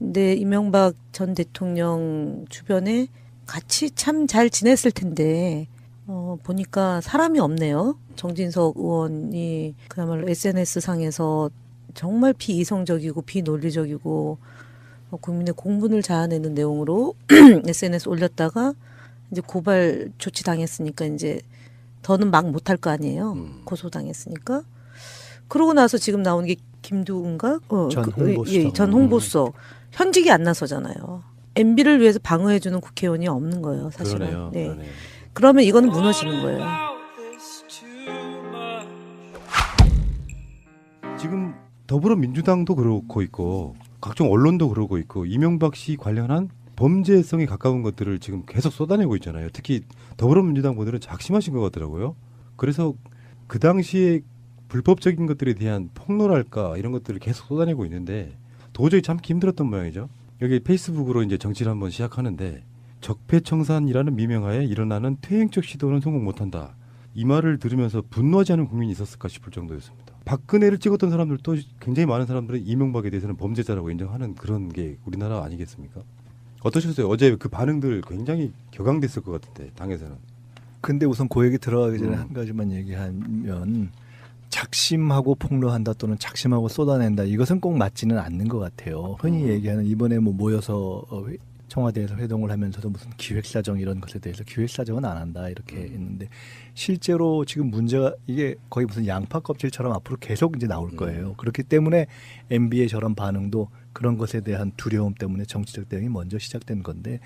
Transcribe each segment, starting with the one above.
근데 이명박 전 대통령 주변에 같이 참 잘 지냈을 텐데 보니까 사람이 없네요. 정진석 의원이 그야말로 SNS 상에서 정말 비이성적이고 비논리적이고 국민의 공분을 자아내는 내용으로 SNS 올렸다가 이제 고발 조치 당했으니까 이제 더는 막 못할 거 아니에요. 고소당했으니까. 그러고 나서 지금 나오는 게 김두은가? 전 홍보수석. 예, 전 홍보수석. 현직이 안 나서잖아요. MB를 위해서 방어해주는 국회의원이 없는 거예요, 사실은. 그러네요. 네. 그러네요. 그러면 이거는 무너지는 거예요. 지금 더불어민주당도 그러고 있고 각종 언론도 그러고 있고 이명박 씨 관련한 범죄성에 가까운 것들을 지금 계속 쏟아내고 있잖아요. 특히 더불어민주당 분들은 작심하신 것 같더라고요. 그래서 그 당시에 불법적인 것들에 대한 폭로랄까 이런 것들을 계속 쏟아내고 있는데 도저히 참기 힘들었던 모양이죠. 여기 페이스북으로 이제 정치를 한번 시작하는데 적폐청산이라는 미명하에 일어나는 퇴행적 시도는 성공 못한다. 이 말을 들으면서 분노하지 않은 국민이 있었을까 싶을 정도였습니다. 박근혜를 찍었던 사람들도 굉장히 많은 사람들은 이명박에 대해서는 범죄자라고 인정하는 그런 게 우리나라 아니겠습니까? 어떠셨어요? 어제 그 반응들 굉장히 격앙됐을 것 같은데 당에서는. 근데 우선 그 얘기 들어가기 전에 한 가지만 얘기하면 작심하고 폭로한다 또는 작심하고 쏟아낸다 이것은 꼭 맞지는 않는 것 같아요. 흔히 얘기하는 이번에 뭐 모여서 청와대에서 회동을 하면서도 무슨 기획사정 이런 것에 대해서 기획사정은 안 한다 이렇게 했는데 실제로 지금 문제가 이게 거의 무슨 양파 껍질처럼 앞으로 계속 이제 나올 거예요. 그렇기 때문에 MB의 저런 반응도 그런 것에 대한 두려움 때문에 정치적 대응이 먼저 시작된 건데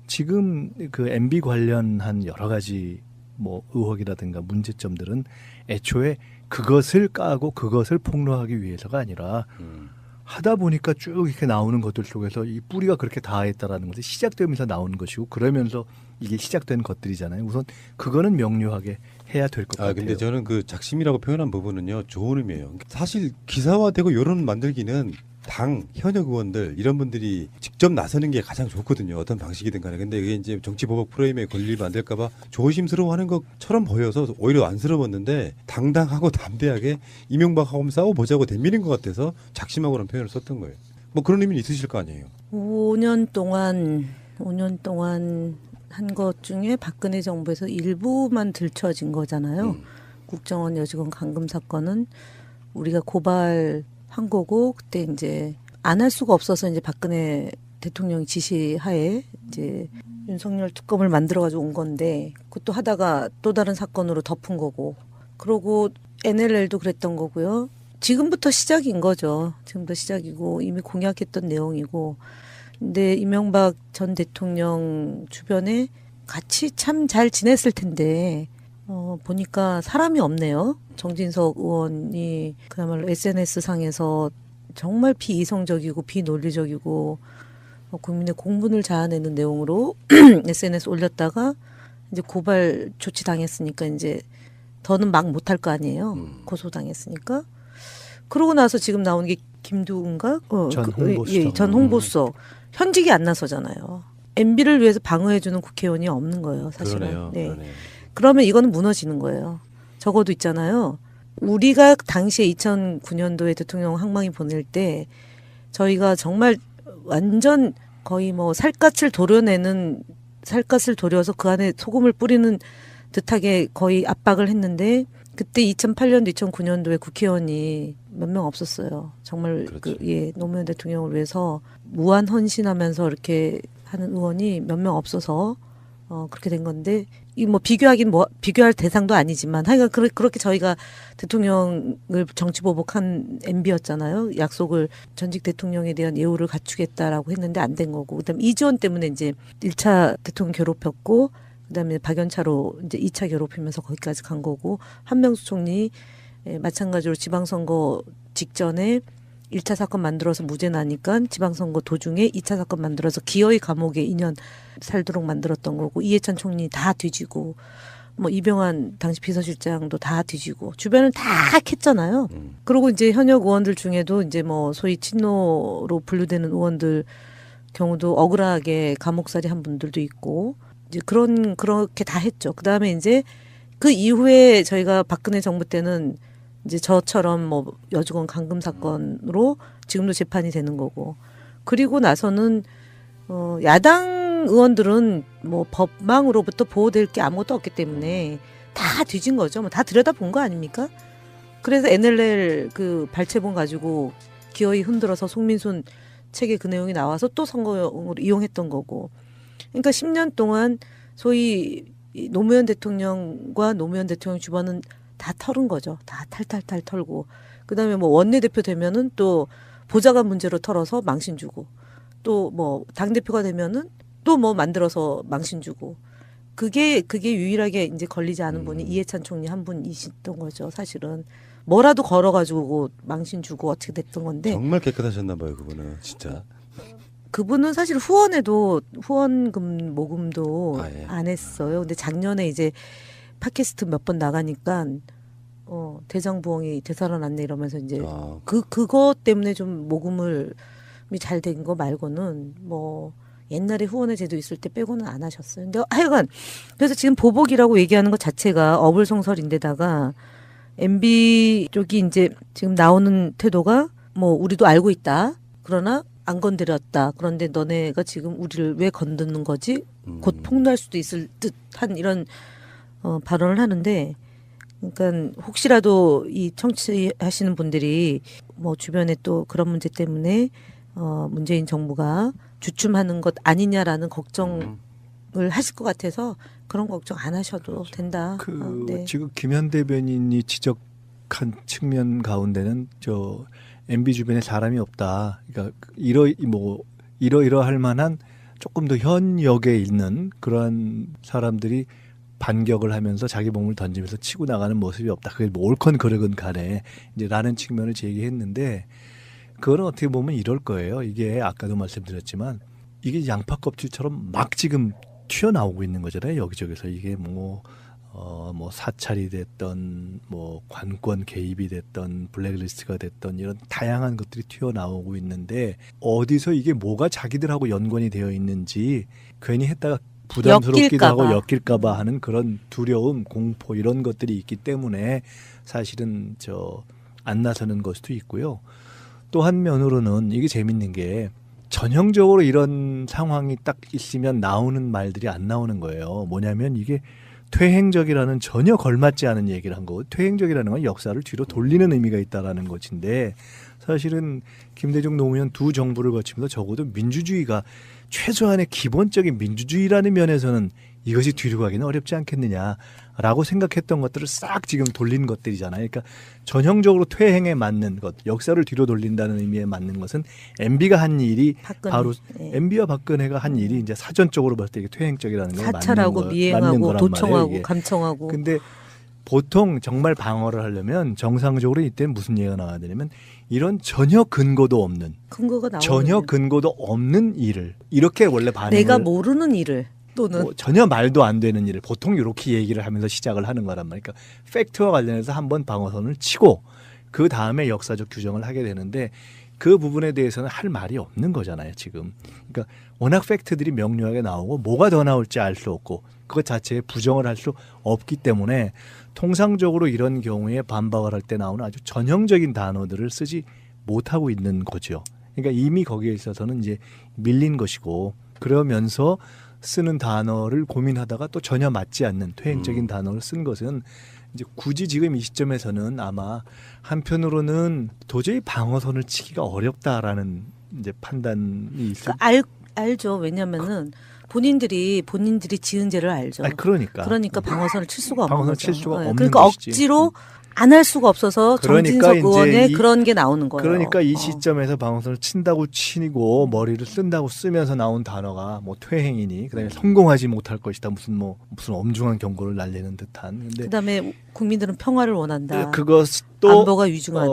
지금 그 MB 관련한 여러 가지 뭐 의혹이라든가 문제점들은 애초에 그것을 까고 그것을 폭로하기 위해서가 아니라 하다 보니까 쭉 이렇게 나오는 것들 속에서 이 뿌리가 그렇게 닿아있다라는 것이 시작되면서 나오는 것이고 그러면서 이게 시작된 것들이잖아요. 우선 그거는 명료하게 해야 될 것 같아요. 근데 저는 그 작심이라고 표현한 부분은요 좋은 의미예요. 사실 기사화되고 여론 만들기는 당 현역 의원들 이런 분들이 직접 나서는 게 가장 좋거든요. 어떤 방식이든 간에. 근데 이게 이제 정치보복 프레임에 걸리면 안 될까 봐 조심스러워하는 것처럼 보여서 오히려 안쓰러웠는데 당당하고 담대하게 이명박하고 싸워보자고 덤비는 것 같아서 작심하고라는 표현을 썼던 거예요. 뭐 그런 의미는 있으실 거 아니에요. 5년 동안 한 것 중에 박근혜 정부에서 일부만 들춰진 거잖아요. 국정원 여직원 감금 사건은 우리가 고발한 거고 그때 이제 안 할 수가 없어서 이제 박근혜 대통령이 지시하에 이제 윤석열 특검을 만들어가지고 온 건데 그것도 하다가 또 다른 사건으로 덮은 거고 그러고 NLL도 그랬던 거고요. 지금부터 시작인 거죠. 지금부터 시작이고 이미 공약했던 내용이고 근데 이명박 전 대통령 주변에 같이 참 잘 지냈을 텐데 보니까 사람이 없네요. 정진석 의원이 그야말로 SNS 상에서 정말 비이성적이고 비논리적이고 국민의 공분을 자아내는 내용으로 SNS 올렸다가 이제 고발 조치 당했으니까 이제 더는 막 못할 거 아니에요. 고소당했으니까. 그러고 나서 지금 나오는 게 김두은가? 전 홍보수석. 예, 전 홍보수석. 현직이 안 나서잖아요. MB를 위해서 방어해주는 국회의원이 없는 거예요, 사실은. 그러네요. 네. 그러네요. 그러면 이거는 무너지는 거예요. 적어도 있잖아요. 우리가 당시에 2009년도에 대통령 항망이 보낼 때 저희가 정말 완전 거의 뭐 살갗을 도려서 그 안에 소금을 뿌리는 듯하게 거의 압박을 했는데 그때 2008년도, 2009년도에 국회의원이 몇 명 없었어요. 정말 그렇죠. 노무현 대통령을 위해서 무한 헌신하면서 이렇게 하는 의원이 몇 명 없어서 그렇게 된 건데 이 뭐 비교할 대상도 아니지만 하여간 그렇게 저희가 대통령을 정치보복한 MB였잖아요. 약속을 전직 대통령에 대한 예우를 갖추겠다라고 했는데 안 된 거고 그다음에 이지원 때문에 이제 1차 대통령 괴롭혔고 그다음에 박연차로 이제 2차 괴롭히면서 거기까지 간 거고 한명수 총리 마찬가지로 지방선거 직전에 1차 사건 만들어서 무죄 나니까 지방선거 도중에 2차 사건 만들어서 기어이 감옥에 2년 살도록 만들었던 거고 이해찬 총리 다 뒤지고 뭐 이병환 당시 비서실장도 다 뒤지고 주변을 다 캤잖아요. 그리고 이제 현역 의원들 중에도 이제 뭐 소위 친노로 분류되는 의원들 경우도 억울하게 감옥살이 한 분들도 있고 이제 그렇게 다 했죠. 그 다음에 이제 그 이후에 저희가 박근혜 정부 때는 이제 저처럼 뭐 여직원 감금 사건으로 지금도 재판이 되는 거고 그리고 나서는 야당 의원들은 뭐 법망으로부터 보호될 게 아무것도 없기 때문에 다 뒤진 거죠. 뭐 다 들여다본 거 아닙니까? 그래서 NLL 그 발췌본 가지고 기어이 흔들어서 송민순 책에 그 내용이 나와서 또 선거용으로 이용했던 거고. 그러니까 10년 동안 소위 이 노무현 대통령과 노무현 대통령 주변은 다 털은 거죠. 다 탈탈탈 털고. 그다음에 뭐 원내대표 되면은 또 보좌관 문제로 털어서 망신 주고. 또 뭐 당대표가 되면은 또 뭐 만들어서 망신 주고. 그게 유일하게 이제 걸리지 않은 분이 이해찬 총리 한 분이셨던 거죠. 사실은 뭐라도 걸어가지고 망신 주고 어떻게 됐던 건데. 정말 깨끗하셨나 봐요, 그분은 진짜. 그분은 사실 후원에도 후원금 모금도 예. 안 했어요. 근데 작년에 이제 팟캐스트 몇 번 나가니까 대장부엉이 되살아났네 이러면서 이제 그거 때문에 좀 모금을 잘 된 거 말고는 뭐 옛날에 후원의 제도 있을 때 빼고는 안 하셨어요. 근데 하여간 그래서 지금 보복이라고 얘기하는 것 자체가 어불성설인데다가 MB 쪽이 이제 지금 나오는 태도가 뭐 우리도 알고 있다. 그러나 안 건드렸다. 그런데 너네가 지금 우리를 왜 건드는 거지? 곧 폭로할 수도 있을 듯한 이런 발언을 하는데, 그러니까 혹시라도 이 청취하시는 분들이 뭐 주변에 또 그런 문제 때문에 문재인 정부가 주춤하는 것 아니냐라는 걱정을 하실 것 같아서 그런 걱정 안 하셔도 된다. 네. 지금 김현 대변인이 지적한 측면 가운데는 저 MB 주변에 사람이 없다. 그러니까 이러할 만한 조금 더 현역에 있는 그러한 사람들이 반격을 하면서 자기 몸을 던지면서 치고 나가는 모습이 없다. 그게 뭐 옳건 그르건 간에 이제 라는 측면을 제기했는데, 그거는 어떻게 보면 이럴 거예요. 이게 아까도 말씀드렸지만 이게 양파 껍질처럼 막 지금 튀어나오고 있는 거잖아요. 여기저기서 이게 뭐 사찰이 됐던 뭐 관권 개입이 됐던 블랙리스트가 됐던 이런 다양한 것들이 튀어나오고 있는데, 어디서 이게 뭐가 자기들하고 연관이 되어 있는지 괜히 했다가 부담스럽기도 하고 엮일까봐 하는 그런 두려움, 공포 이런 것들이 있기 때문에 사실은 안 나서는 걸 수도 있고요. 또 한 면으로는 이게 재밌는 게 전형적으로 이런 상황이 딱 있으면 나오는 말들이 안 나오는 거예요. 뭐냐면 이게 퇴행적이라는 전혀 걸맞지 않은 얘기를 한 거고, 퇴행적이라는 건 역사를 뒤로 돌리는 의미가 있다라는 것인데, 사실은 김대중 노무현 두 정부를 거치면서 적어도 민주주의가 최소한의 기본적인 민주주의라는 면에서는 이것이 뒤로 가기는 어렵지 않겠느냐라고 생각했던 것들을 싹 지금 돌린 것들이잖아요. 그러니까 전형적으로 퇴행에 맞는 것, 역사를 뒤로 돌린다는 의미에 맞는 것은 MB가 한 일이 바로 MB와 박근혜가 한 일이 이제 사전적으로 봤을 때 이게 퇴행적이라는 건 사찰하고 미행하고 도청하고 말이에요, 감청하고. 근데 보통 정말 방어를 하려면 정상적으로 이때는 무슨 얘기가 나와야 되냐면 이런 전혀 근거도 없는 전혀 근거도 없는 일을 이렇게 원래 반응을 내가 모르는 일을 또는 전혀 말도 안 되는 일을 보통 이렇게 얘기를 하면서 시작을 하는 거란 말이에요. 그러니까 팩트와 관련해서 한번 방어선을 치고 그 다음에 역사적 규정을 하게 되는데 그 부분에 대해서는 할 말이 없는 거잖아요, 지금. 그러니까 워낙 팩트들이 명료하게 나오고 뭐가 더 나올지 알 수 없고 그것 자체에 부정을 할 수 없기 때문에 통상적으로 이런 경우에 반박을 할 때 나오는 아주 전형적인 단어들을 쓰지 못하고 있는 거죠. 그러니까 이미 거기에 있어서는 이제 밀린 것이고, 그러면서 쓰는 단어를 고민하다가 또 전혀 맞지 않는 퇴행적인 단어를 쓴 것은 이제 굳이 지금 이 시점에서는 아마 한편으로는 도저히 방어선을 치기가 어렵다라는 이제 판단이 있을. 알죠. 왜냐면은 본인들이 지은 죄를 알죠. 그러니까 방어선을 칠 수가 없는 방어선을 거죠. 칠 수가 없는 그러니까 것이지. 억지로 안 할 수가 없어서 그러니까 정진석 의원의 그런 게 나오는 거예요. 그러니까 이 시점에서 방어선을 친다고 치고 머리를 쓴다고 쓰면서 나온 단어가 뭐 퇴행이니 그다음에 성공하지 못할 것이다 무슨 엄중한 경고를 날리는 듯한. 근데 그다음에 국민들은 평화를 원한다. 그것도 안보가 위중하다.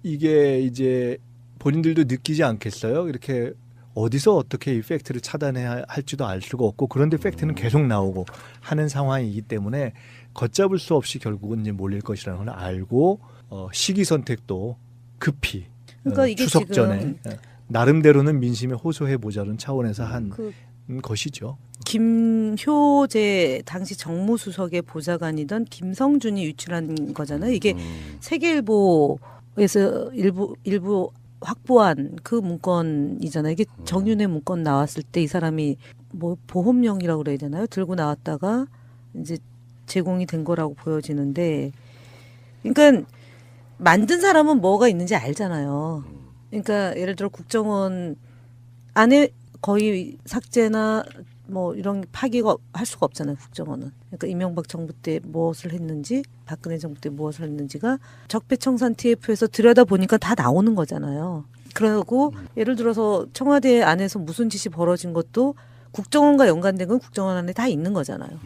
이게 이제 본인들도 느끼지 않겠어요? 이렇게 어디서 어떻게 이 팩트를 차단해야 할지도 알 수가 없고, 그런데 팩트는 계속 나오고 하는 상황이기 때문에 걷잡을 수 없이 결국은 이제 몰릴 것이라는 걸 알고 시기 선택도 급히 그러니까 이게 추석 전에 나름대로는 민심에 호소해 보자는 차원에서 한 것이죠. 김효재 당시 정무수석의 보좌관이던 김성준이 유출한 거잖아요. 이게 세계일보에서 일부 확보한 그 문건이잖아요. 이게 정윤회 문건 나왔을 때 이 사람이 뭐 보험령이라고 그래야 되나요? 들고 나왔다가 이제 제공이 된 거라고 보여지는데, 그러니까 만든 사람은 뭐가 있는지 알잖아요. 그러니까 예를 들어 국정원 안에 거의 삭제나 뭐 이런 파기가 할 수가 없잖아요. 국정원은. 그러니까 이명박 정부 때 무엇을 했는지, 박근혜 정부 때 무엇을 했는지가 적폐청산 TF에서 들여다 보니까 다 나오는 거잖아요. 그러고 예를 들어서 청와대 안에서 무슨 짓이 벌어진 것도 국정원과 연관된 건 국정원 안에 다 있는 거잖아요.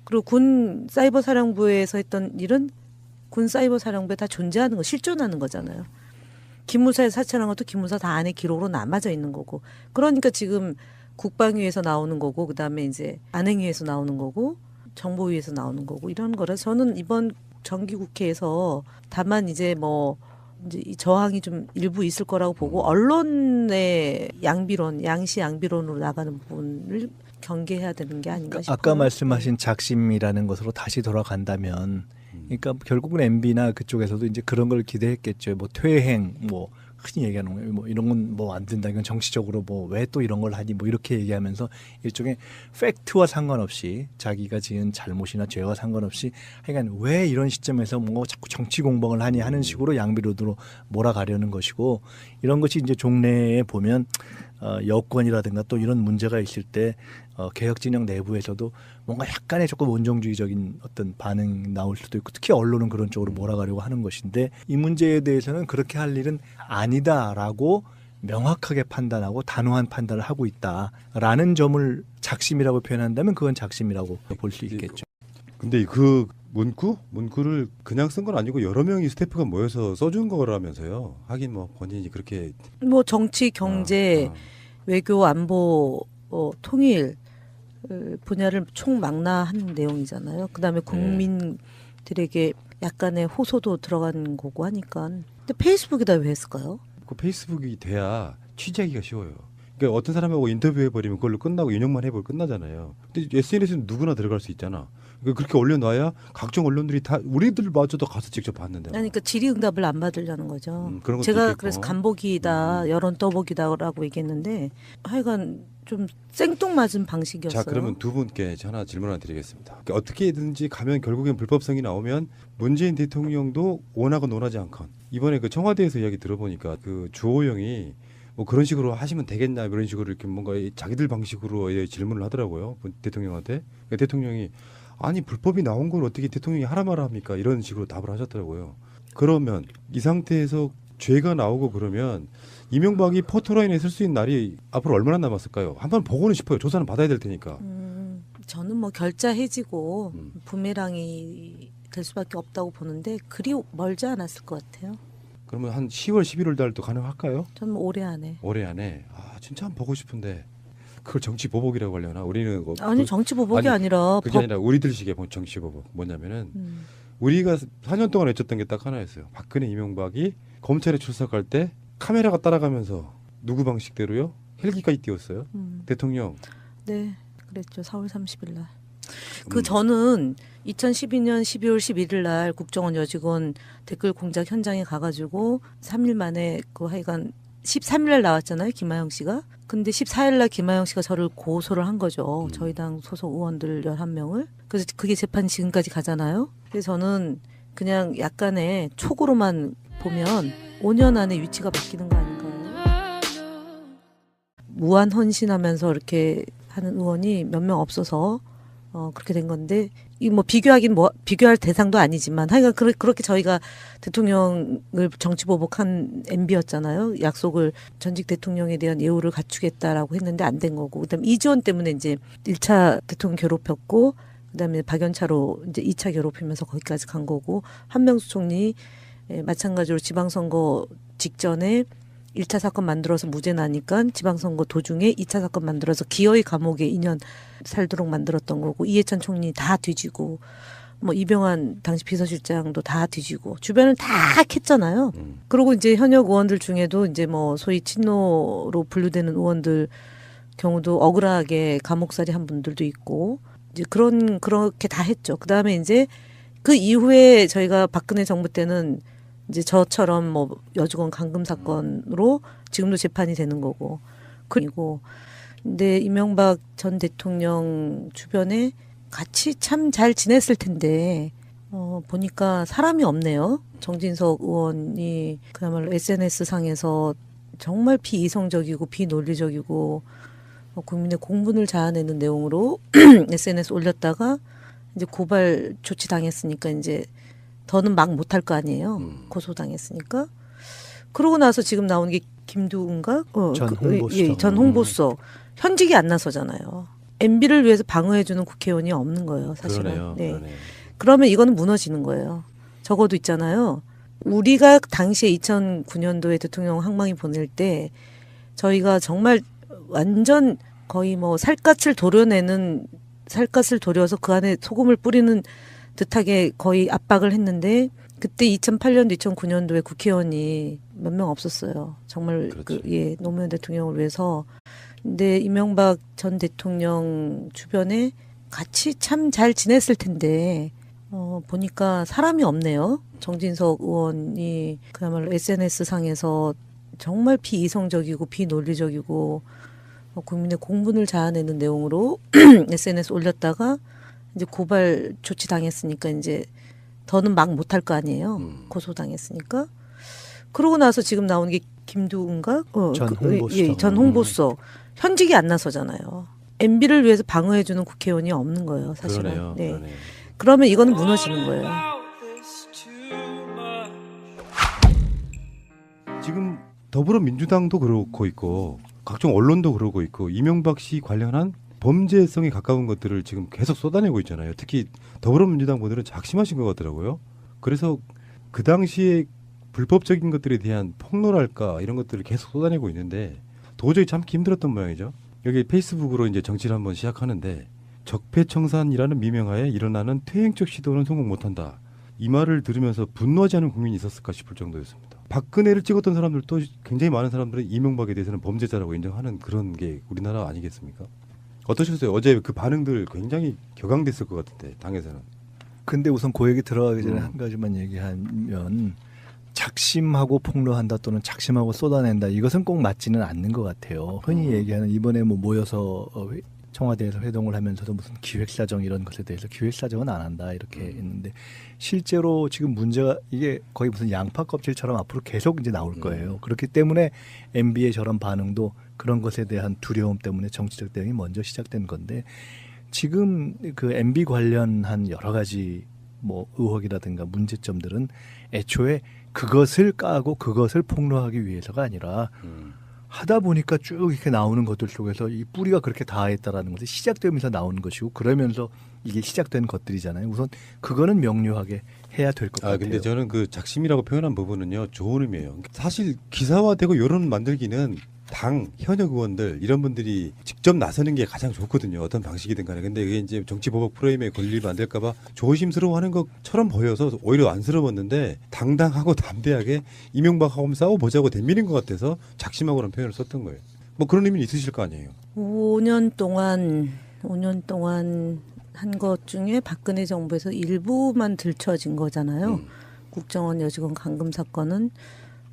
그리고 군 사이버 사령부에서 했던 일은 군 사이버 사령부에 다 존재하는 거, 실존하는 거잖아요. 기무사에 사찰한 것도 기무사 다 안에 기록으로 남아져 있는 거고. 그러니까 지금 국방위에서 나오는 거고, 그다음에 이제 안행위에서 나오는 거고, 정보위에서 나오는 거고, 이런 거라 저는 이번 정기국회에서 다만 이제 뭐 이제 이 저항이 좀 일부 있을 거라고 보고, 언론의 양비론, 양시 양비론으로 나가는 부분을 경계해야 되는 게 아닌가 싶어요. 아까 말씀하신 작심이라는 것으로 다시 돌아간다면, 그러니까 결국은 MB나 그쪽에서도 이제 그런 걸 기대했겠죠. 뭐 퇴행, 뭐 흔히 얘기하는 뭐 이런 건 뭐 안 된다. 이건 정치적으로 뭐 왜 또 이런 걸 하니 뭐 이렇게 얘기하면서 일종의 팩트와 상관없이 자기가 지은 잘못이나 죄와 상관없이 하여간 왜 이런 시점에서 뭔가 자꾸 정치 공방을 하니 하는 식으로 양비론으로 몰아가려는 것이고, 이런 것이 이제 종래에 보면 여권이라든가 또 이런 문제가 있을 때 개혁 진영 내부에서도 뭔가 약간의 조금 원정주의적인 어떤 반응 나올 수도 있고, 특히 언론은 그런 쪽으로 몰아가려고 하는 것인데, 이 문제에 대해서는 그렇게 할 일은 아니다라고 명확하게 판단하고 단호한 판단을 하고 있다라는 점을 작심이라고 표현한다면 그건 작심이라고 볼 수 있겠죠. 근데 그 문구를 그냥 쓴 건 아니고 여러 명이 스태프가 모여서 써준 거라면서요. 하긴 뭐 본인이 그렇게 뭐 정치, 경제, 외교, 안보, 통일 분야를 총망라한 내용이잖아요. 그다음에 국민들에게 약간의 호소도 들어간 거고 하니까. 근데 페이스북에다 왜 했을까요? 그 페이스북이 돼야 취재하기가 쉬워요. 그러니까 어떤 사람하고 인터뷰해버리면 그걸로 끝나고 인용만 해버리면 끝나잖아요. 근데 SNS는 누구나 들어갈 수 있잖아. 그러니까 그렇게 올려놔야 각종 언론들이 다 우리들마저도 가서 직접 봤는데. 아니, 그러니까 질의응답을 안 받으려는 거죠. 그런 것도 제가 있겠고. 그래서 간보기다, 여론 떠보기다라고 얘기했는데 하여간 좀 생뚱맞은 방식이었어요. 자, 그러면 두 분께 하나 질문 하나 드리겠습니다. 그러니까 어떻게든지 가면 결국엔 불법성이 나오면 문재인 대통령도 원하건 원하지 않건, 이번에 그 청와대에서 이야기 들어보니까 그 주호영이 뭐 그런 식으로 하시면 되겠냐 이런 식으로 이렇게 뭔가 자기들 방식으로 질문을 하더라고요. 대통령한테. 그러니까 대통령이 아니 불법이 나온 걸 어떻게 대통령이 하라 마라 합니까? 이런 식으로 답을 하셨더라고요. 그러면 이 상태에서 죄가 나오고 그러면 이명박이 포토라인에 쓸 수 있는 날이 앞으로 얼마나 남았을까요? 한번 보고는 싶어요. 조사는 받아야 될 테니까. 저는 뭐 결자 해지고 부메랑이 될 수밖에 없다고 보는데 그리 멀지 않았을 것 같아요. 그러면 한 10월, 11월 달도 가능할까요? 저는 뭐 올해 안에. 올해 안에. 아 진짜 한번 보고 싶은데 그걸 정치 보복이라고 하려나? 우리는 아니 정치 보복이 아니라 그게 아니라 우리들식의 정치 보복. 뭐냐면은 우리가 4년 동안 외쳤던 게 딱 하나였어요. 박근혜, 이명박이 검찰에 출석할 때 카메라가 따라가면서 누구 방식대로요? 헬기까지 띄웠어요. 대통령. 네, 그랬죠. 4월 30일 날. 저는 2012년 12월 11일 날 국정원 여직원 댓글 공작 현장에 가가지고 3일 만에 그 하여간 13일 날 나왔잖아요. 김하영 씨가. 근데 14일 날 김하영 씨가 저를 고소를 한 거죠. 저희 당 소속 의원들 11명을. 그래서 그게 재판이 지금까지 가잖아요. 그래서 저는 그냥 약간의 촉으로만 보면 5년 안에 위치가 바뀌는 거 아닌가요? 무한 헌신하면서 이렇게 하는 의원이 몇 명 없어서 그렇게 된 건데, 이 뭐 비교할 대상도 아니지만 하여간 그렇게 저희가 대통령을 정치 보복한 MB였잖아요. 약속을 전직 대통령에 대한 예우를 갖추겠다라고 했는데 안 된 거고, 그다음에 이지원 때문에 이제 1차 대통령 괴롭혔고, 그다음에 박연차로 이제 2차 괴롭히면서 거기까지 간 거고, 한명수 총리 마찬가지로 지방선거 직전에 1차 사건 만들어서 무죄 나니까 지방선거 도중에 2차 사건 만들어서 기어이 감옥에 2년 살도록 만들었던 거고, 이해찬 총리 다 뒤지고, 뭐 이병환 당시 비서실장도 다 뒤지고, 주변을 다 캤잖아요. 그리고 이제 현역 의원들 중에도 이제 뭐 소위 친노로 분류되는 의원들 경우도 억울하게 감옥살이 한 분들도 있고, 이제 그렇게 다 했죠. 그 다음에 이제 그 이후에 저희가 박근혜 정부 때는 이제 저처럼 뭐 여직원 감금 사건으로 지금도 재판이 되는 거고. 그리고 근데 이명박 전 대통령 주변에 같이 참 잘 지냈을 텐데 보니까 사람이 없네요. 정진석 의원이 그야말로 SNS 상에서 정말 비이성적이고 비논리적이고 국민의 공분을 자아내는 내용으로 SNS 올렸다가 이제 고발 조치 당했으니까 이제 더는 막 못할 거 아니에요. 고소당했으니까. 그러고 나서 지금 나오는 게 김두은가? 전 홍보수석. 예, 전 홍보수석. 현직이 안 나서잖아요. MB를 위해서 방어해주는 국회의원이 없는 거예요, 사실은. 그러네요. 네. 그러네요. 그러면 이거는 무너지는 거예요. 적어도 있잖아요. 우리가 당시에 2009년도에 대통령 항망이 보낼 때 저희가 정말 완전 거의 뭐 살갗을 도려서 그 안에 소금을 뿌리는 듯하게 거의 압박을 했는데 그때 2008년도, 2009년도에 국회의원이 몇 명 없었어요. 정말 그렇죠. 노무현 대통령을 위해서. 근데 이명박 전 대통령 주변에 같이 참 잘 지냈을 텐데 보니까 사람이 없네요. 정진석 의원이 그야말로 SNS 상에서 정말 비이성적이고 비논리적이고 국민의 공분을 자아내는 내용으로 SNS 올렸다가 이제 고발 조치 당했으니까 이제 더는 막 못할 거 아니에요. 고소당했으니까. 그러고 나서 지금 나오는 게 김두은가? 전 홍보수석. 예, 전 홍보수석. 현직이 안 나서잖아요. MB를 위해서 방어해주는 국회의원이 없는 거예요, 사실은. 그러네요. 네. 그러네요. 그러면 이거는 무너지는 거예요. 지금 더불어민주당도 그러고 있고 각종 언론도 그러고 있고 이명박 씨 관련한 범죄성에 가까운 것들을 지금 계속 쏟아내고 있잖아요. 특히 더불어민주당 분들은 작심하신 것 같더라고요. 그래서 그 당시에 불법적인 것들에 대한 폭로랄까 이런 것들을 계속 쏟아내고 있는데 도저히 참기 힘들었던 모양이죠. 여기 페이스북으로 이제 정치를 한번 시작하는데 적폐청산이라는 미명하에 일어나는 퇴행적 시도는 성공 못한다. 이 말을 들으면서 분노하지 않은 국민이 있었을까 싶을 정도였습니다. 박근혜를 찍었던 사람들도 굉장히 많은 사람들은 이명박에 대해서는 범죄자라고 인정하는 그런 게 우리나라 아니겠습니까? 어떠셨어요? 어제 그 반응들 굉장히 격앙됐을 것 같은데 당에서는. 근데 우선 그 얘기 들어가기 전에 한 가지만 얘기하면 작심하고 폭로한다 또는 작심하고 쏟아낸다 이것은 꼭 맞지는 않는 것 같아요. 흔히 얘기하는 이번에 뭐 모여서 청와대에서 회동을 하면서도 무슨 기획사정 이런 것에 대해서 기획사정은 안 한다 이렇게 했는데 실제로 지금 문제가 이게 거의 무슨 양파 껍질처럼 앞으로 계속 이제 나올 거예요. 그렇기 때문에 MB의 저런 반응도 그런 것에 대한 두려움 때문에 정치적 대응이 먼저 시작된 건데 지금 그 MB 관련한 여러 가지 뭐 의혹이라든가 문제점들은 애초에 그것을 까고 그것을 폭로하기 위해서가 아니라 하다 보니까 쭉 이렇게 나오는 것들 속에서 이 뿌리가 그렇게 닿아있다라는 것이 시작되면서 나오는 것이고 그러면서 이게 시작된 것들이잖아요. 우선 그거는 명료하게 해야 될 것 같아요. 근데 저는 그 작심이라고 표현한 부분은요 좋은 의미예요. 사실 기사화되고 여론 만들기는 당 현역 의원들 이런 분들이 직접 나서는 게 가장 좋거든요. 어떤 방식이든 간에. 근데 이게 이제 정치보복 프레임에 걸리면 안 될까 봐 조심스러워하는 것처럼 보여서 오히려 안쓰러웠는데 당당하고 담대하게 이명박하고 싸워보자고 덤비는 것 같아서 작심하고라는 표현을 썼던 거예요. 뭐 그런 의미는 있으실 거 아니에요. 5년 동안 한 것 중에 박근혜 정부에서 일부만 들춰진 거잖아요. 국정원 여직원 감금 사건은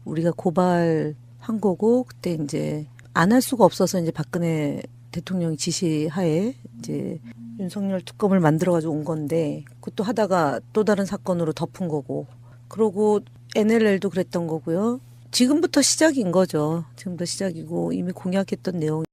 우리가 고발한 거고 그때 이제 안 할 수가 없어서 이제 박근혜 대통령 지시하에 이제 윤석열 특검을 만들어가지고 온 건데 그것도 하다가 또 다른 사건으로 덮은 거고 그러고 NLL도 그랬던 거고요. 지금부터 시작인 거죠. 지금부터 시작이고 이미 공약했던 내용.